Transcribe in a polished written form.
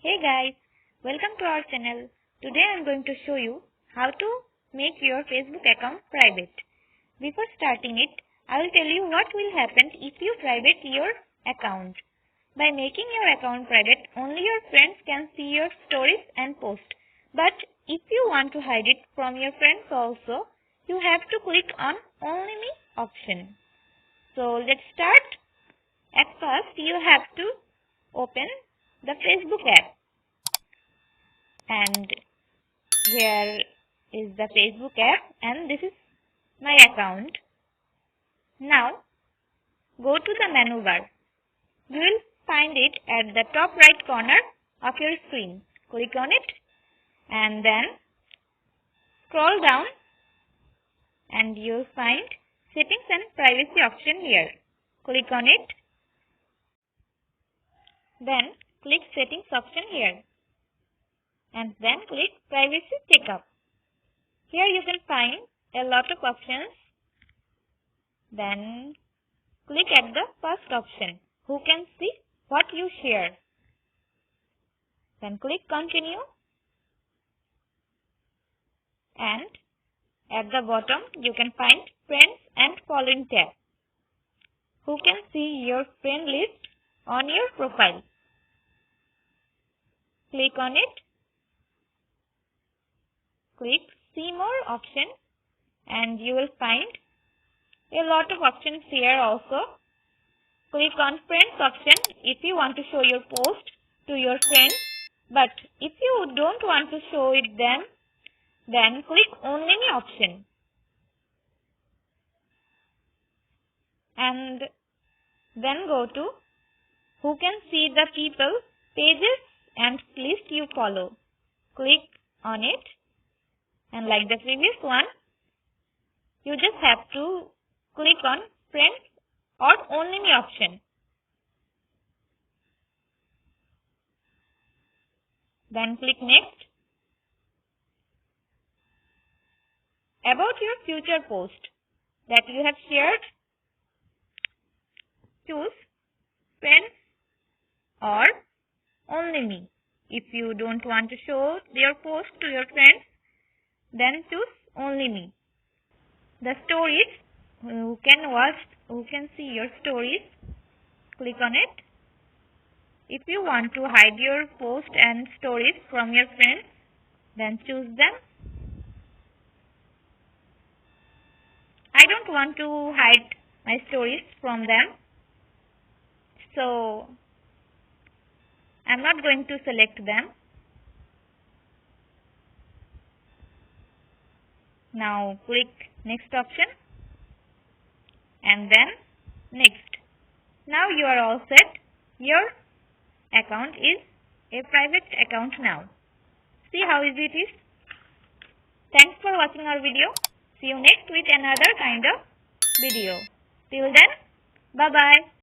Hey guys, welcome to our channel. Today I am going to show you how to make your Facebook account private. Before starting it, I will tell you what will happen if you private your account. By making your account private, only your friends can see your stories and post. But if you want to hide it from your friends also, you have to click on Only Me option. So let's start. At first, you have to open the Facebook app, and here is the Facebook app, and this is my account. Now go to the menu bar. You will find it at the top right corner of your screen. Click on it and then scroll down and you'll find Settings and Privacy option here. Click on it. Then click Settings option here, and then click Privacy Checkup. Here you can find a lot of options. Then click at the first option, Who can see what you share. Then click Continue, and at the bottom you can find Friends and Following tab. Who can see your friend list on your profile. Click on it. Click See More option, and you will find a lot of options here also. Click on Friends option if you want to show your post to your friends, but if you don't want to show it them, then click Only Me option. And then go to Who can see the people, pages and list you follow. Click on it, and like the previous one, you just have to click on Friends or Only Me option. Then click Next. About your future post that you have shared, choose Friends or Only Me. If you don't want to show your post to your friends, then choose Only Me. The stories, who can see your stories, click on it. If you want to hide your post and stories from your friends, then choose them. I don't want to hide my stories from them, so I'm not going to select them. Now click Next option and then Next. Now you are all set. Your account is a private account now. See how easy it is. Thanks for watching our video. See you next with another kind of video. Till then, bye bye.